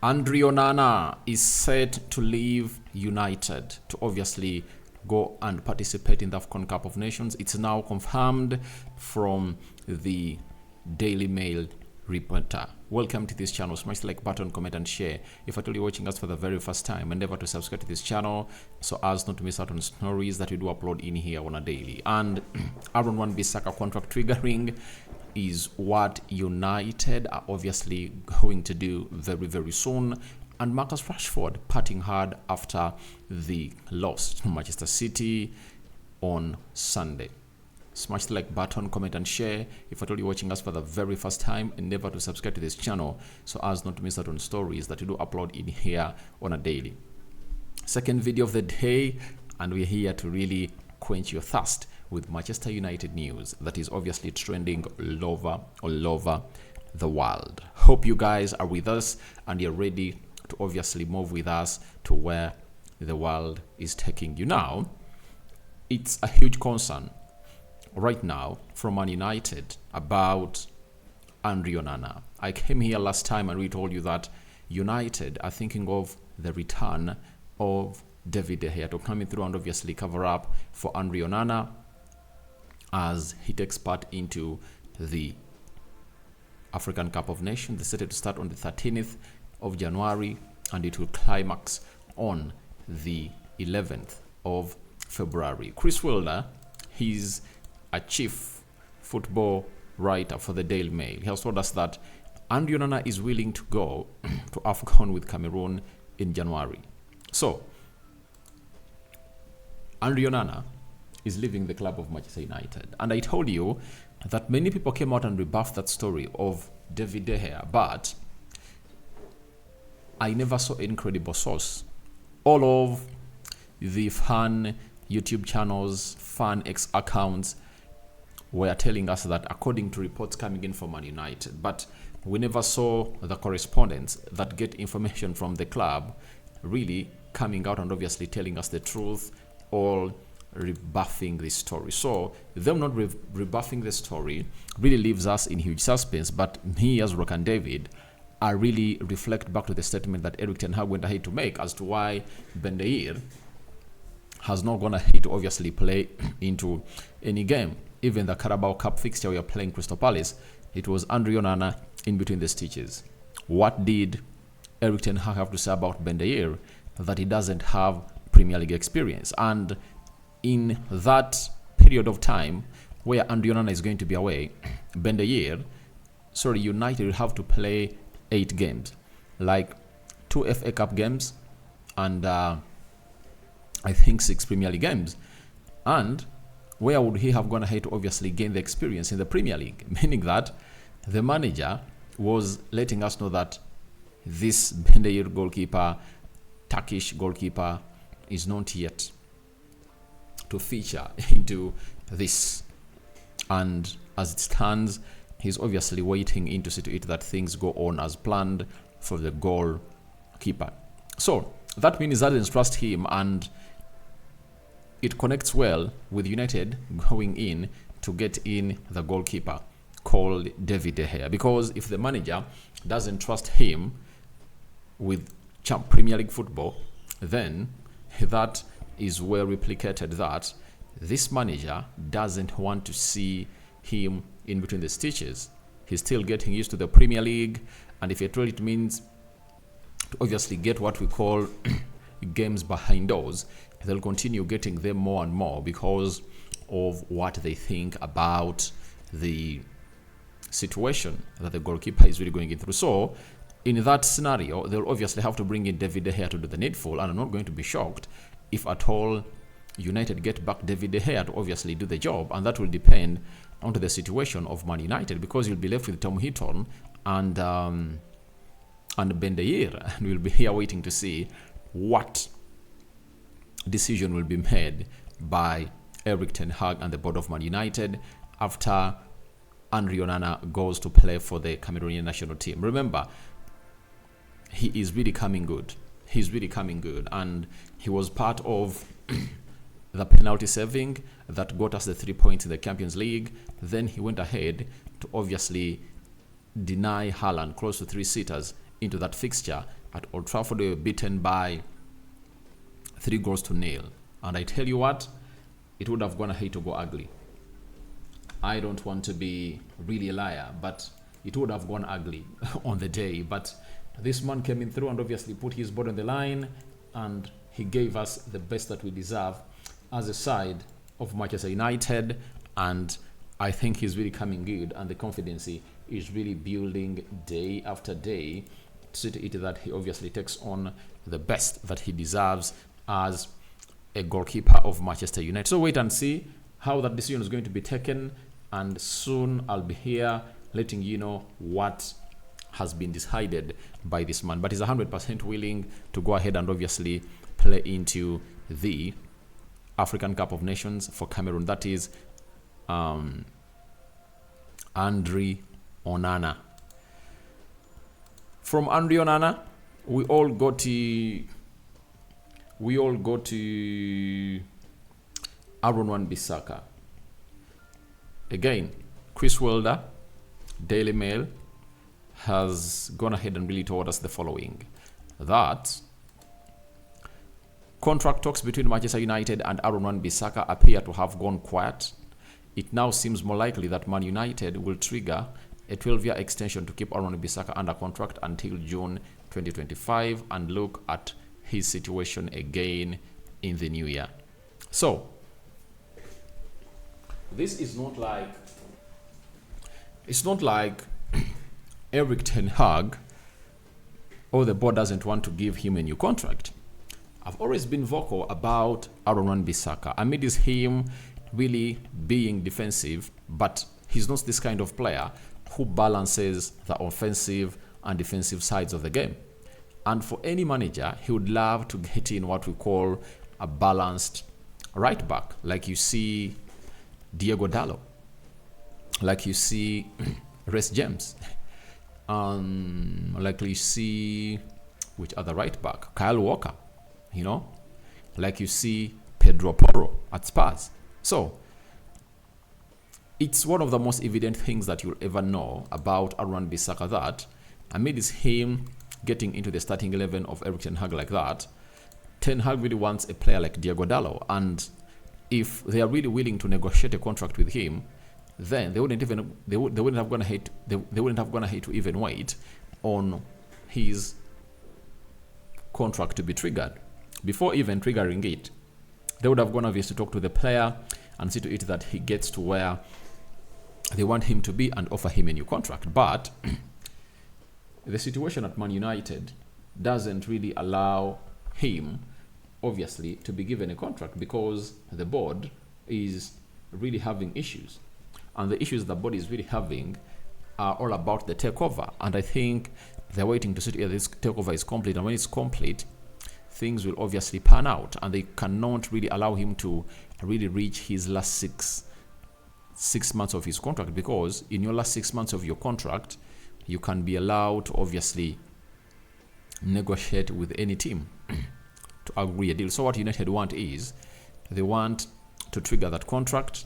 Onana is set to leave United to obviously go and participate in the AFCON Cup of Nations. It's now confirmed from the Daily Mail reporter. Welcome to this channel. Smash the like button, comment and share. If at all you're watching us for the very first time, endeavor to subscribe to this channel so as not to miss out on stories that we do upload in here on a daily. And Wan Bissaka contract triggering is what United are obviously going to do very, very soon. And Marcus Rashford parting hard after the loss to Manchester City on Sunday. Smash the like button, comment and share. If at all you're watching us for the very first time, endeavor to subscribe to this channel so as not to miss out on stories that we do upload in here on a daily. Second video of the day, and we're here to really quench your thirst with Manchester United news that is obviously trending all over the world. Hope you guys are with us and you're ready to obviously move with us to where the world is taking you. Now, it's a huge concern right now from Man United about Onana. I came here last time and we told you that United are thinking of the return of David De Gea to come through and obviously cover up for Onana as he takes part into the African Cup of Nations. They set to start on the 13th of January and it will climax on the 11th of February. Chris Wilder, he's a chief football writer for the Daily Mail. He has told us that Onana is willing to go to AFCON with Cameroon in January. So, Onana is leaving the club of Manchester United. And I told you that many people came out and rebuffed that story of David De Gea, but I never saw any credible source. All of the fan YouTube channels, fan X accounts were telling us that according to reports coming in from Man United, but we never saw the correspondents that get information from the club really coming out and obviously telling us the truth, all rebuffing this story. So them not rebuffing the story really leaves us in huge suspense. But me as Rock and David, I really reflect back to the statement that Erik ten Hag went ahead to make as to why Ben Dair has not gone ahead to obviously play into any game. Even the Carabao Cup fixture we are playing Crystal Palace, it was Onana in between the stitches. What did Erik ten Hag have to say about Ben Dair? That he doesn't have Premier League experience. And in that period of time where Onana is going to be away, United will have to play 8 games, like 2 FA Cup games and I think 6 Premier League games. And where would he have gone ahead to obviously gain the experience in the Premier League? Meaning that the manager was letting us know that this Ben Dair goalkeeper, Turkish goalkeeper, is not yet to feature into this. And as it stands, he's obviously waiting in to see to it that things go on as planned for the goalkeeper. So that means that doesn't trust him, and it connects well with United going in to get in the goalkeeper called David De Gea. Because if the manager doesn't trust him with Premier League football, then that is well replicated that this manager doesn't want to see him in between the stitches. He's still getting used to the Premier League, and if at all it means to obviously get what we call games behind doors, they'll continue getting them more and more because of what they think about the situation that the goalkeeper is really going through. So in that scenario, they'll obviously have to bring in David De Gea to do the needful, and I'm not going to be shocked if at all United get back David De Gea to obviously do the job, and that will depend on the situation of Man United, because you'll be left with Tom Heaton and Ben Dair, and we'll be here waiting to see what decision will be made by Erik ten Hag and the board of Man United after Onana goes to play for the Cameroonian national team. Remember, he is really coming good. He's really coming good, and he was part of the penalty saving that got us the 3 points in the Champions League. Then he went ahead to obviously deny Haaland close to 3 sitters into that fixture at Old Trafford. They were beaten by 3-0. And I tell you what, it would have gone ahead to go ugly. I don't want to be really a liar, but it would have gone ugly on the day. But this man came in through and obviously put his body on the line, and he gave us the best that we deserve as a side of Manchester United. And I think he's really coming good, and the confidence is really building day after day to see to it that he obviously takes on the best that he deserves as a goalkeeper of Manchester United. So wait and see how that decision is going to be taken, and soon I'll be here letting you know what has been decided by this man. But he's 100% willing to go ahead and obviously play into the African Cup of Nations for Cameroon. That is Andre Onana. From Andre Onana, we all go to Aaron Wan Bissaka. Again, Chris Wilder, Daily Mail, has gone ahead and really told us the following: that contract talks between Manchester United and Aaron Wan Bissaka appear to have gone quiet. It now seems more likely that Man United will trigger a 12-year extension to keep Aaron Wan Bissaka under contract until June 2025 and look at his situation again in the new year. So this is not like, it's not like Erik ten Hag or the board doesn't want to give him a new contract. I've always been vocal about Aaron Wan Bissaka. Amid him really being defensive, but he's not this kind of player who balances the offensive and defensive sides of the game. And for any manager, he would love to get in what we call a balanced right back, like you see Diego Dallo, like you see Reece James, like you see which other right back, Kyle Walker, like you see Pedro Porro at Spurs. So it's one of the most evident things that you'll ever know about Aaron Wan Bissaka, that amid him getting into the starting 11 of Erik ten Hag like that, Ten Hag really wants a player like Diego Dallo, and if they are really willing to negotiate a contract with him, then they wouldn't have gone ahead to even wait on his contract to be triggered. Before even triggering it, they would have gone obviously to talk to the player and see to it that he gets to where they want him to be and offer him a new contract. But the situation at Man United doesn't really allow him obviously to be given a contract, because the board is really having issues, and the issues the board is really having are all about the takeover. And I think they're waiting to see if this takeover is complete, and when it's complete, things will obviously pan out, and they cannot really allow him to really reach his last six months of his contract, because in your last 6 months of your contract, you can be allowed to obviously negotiate with any team to agree a deal. So what United want is, they want to trigger that contract.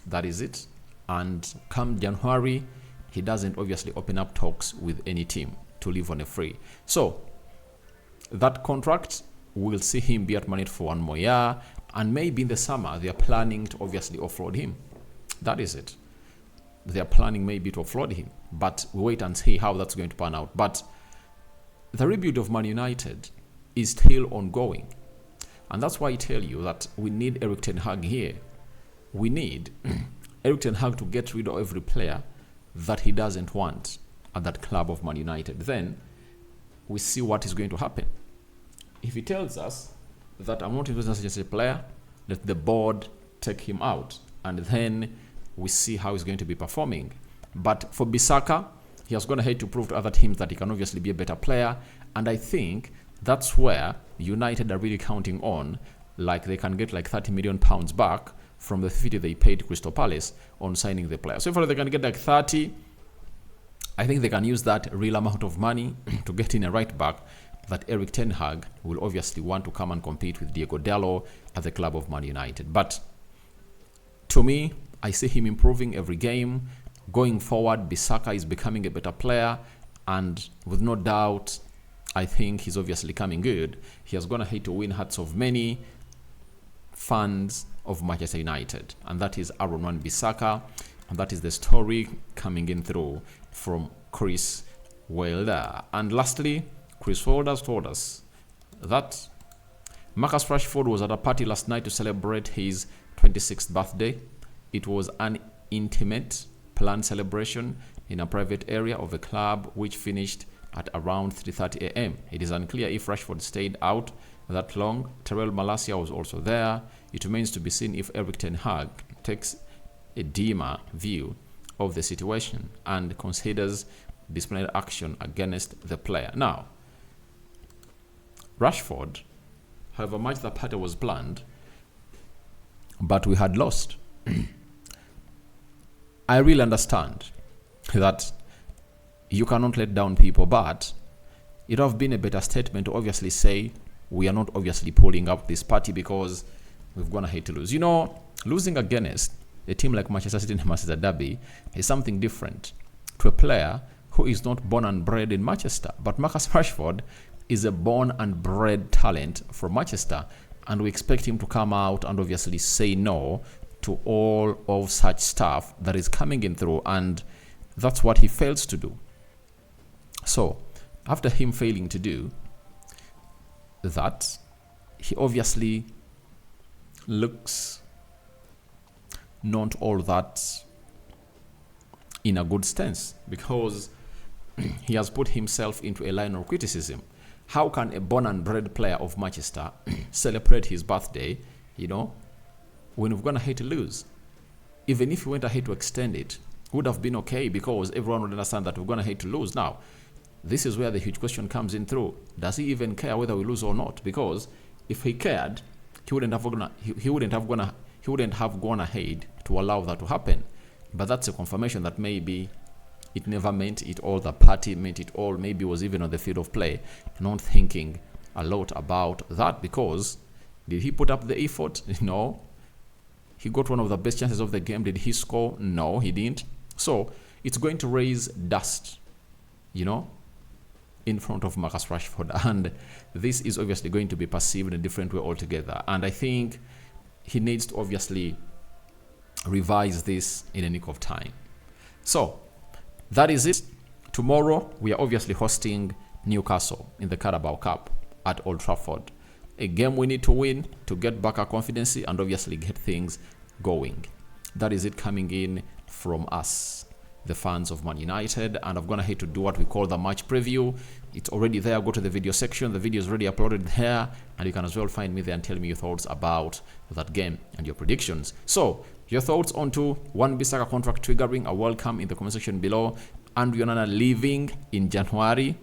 That is it. And come January, he doesn't obviously open up talks with any team to live on a free. So that contract will see him be at Man United for 1 more year, and maybe in the summer they are planning to obviously offload him. That is it. They are planning maybe to offload him, but we wait and see how that's going to pan out. But the rebuild of Man United is still ongoing, and that's why I tell you that we need Erik ten Hag here. We need Erik ten Hag to get rid of every player that he doesn't want at that club of Man United. Then we see what is going to happen. If he tells us that I'm not interested in such a player, let the board take him out, and then we see how he's going to be performing. But for Bissaka, he has gone ahead to prove to other teams that he can obviously be a better player, and I think that's where United are really counting on, like they can get like £30 million back from the fee they paid Crystal Palace on signing the player. So if they can get like 30, I think they can use that real amount of money to get in a right back that Erik ten Hag will obviously want to come and compete with Diego Dallo at the club of Man United. But to me, I see him improving every game. Going forward, Bissaka is becoming a better player, and with no doubt, I think he's obviously coming good. He has gone ahead to win hearts of many fans of Manchester United, and that is Wan Bissaka, and that is the story coming in through from Chris Wilder. And lastly, Chris Wilder has told us that Marcus Rashford was at a party last night to celebrate his 26th birthday. It was an intimate, planned celebration in a private area of the club, which finished at around 3:30 a.m. It is unclear if Rashford stayed out that long. Terrell Malacia was also there. It remains to be seen if Eric Ten Hag takes a dimmer view of the situation and considers disciplinary action against the player. Now, Rashford, however much the party was planned, but we had lost. I really understand that you cannot let down people, but it would have been a better statement to obviously say we are not obviously pulling up this party because we've gone ahead to lose. You know, losing against a team like Manchester City in the Manchester Derby is something different to a player who is not born and bred in Manchester. But Marcus Rashford is a born and bred talent from Manchester, and we expect him to come out and obviously say no to all of such stuff that is coming in through, and that's what he fails to do. So, after him failing to do that, he obviously looks not all that in a good stance, because he has put himself into a line of criticism. How can a born and bred player of Manchester celebrate his birthday, when we've gone ahead to lose? Even if we went ahead to extend it, would have been okay, because everyone would understand that we're going to hate to lose. Now, this is where the huge question comes in through. Does he even care whether we lose or not? Because if he cared, he wouldn't have gone ahead to allow that to happen. But that's a confirmation that maybe it never meant it all, the party meant it all, maybe was even on the field of play, not thinking a lot about that. Because did he put up the effort? No. He got one of the best chances of the game. Did he score? No, he didn't. So it's going to raise dust, in front of Marcus Rashford. And this is obviously going to be perceived in a different way altogether. And I think he needs to obviously revise this in a nick of time. So that is it. Tomorrow, we are obviously hosting Newcastle in the Carabao Cup at Old Trafford. A game we need to win to get back our confidence and obviously get things going. That is it coming in from us, the fans of Man United. And I've gone ahead to do what we call the match preview. It's already there. Go to the video section. The video is already uploaded there, and you can as well find me there and tell me your thoughts about that game and your predictions. So your thoughts onto Wan Bissaka contract triggering are welcome in the comment section below. And Onana leaving in January,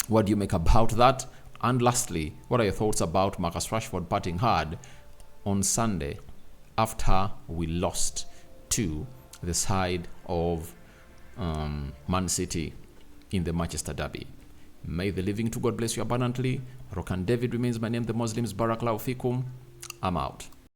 what do you make about that? And lastly, what are your thoughts about Marcus Rashford partying hard on Sunday after we lost to the side of Man City in the Manchester Derby? May the living to God bless you abundantly. Rokan David remains my name. The Muslims Barakallahu Fikum. I'm out.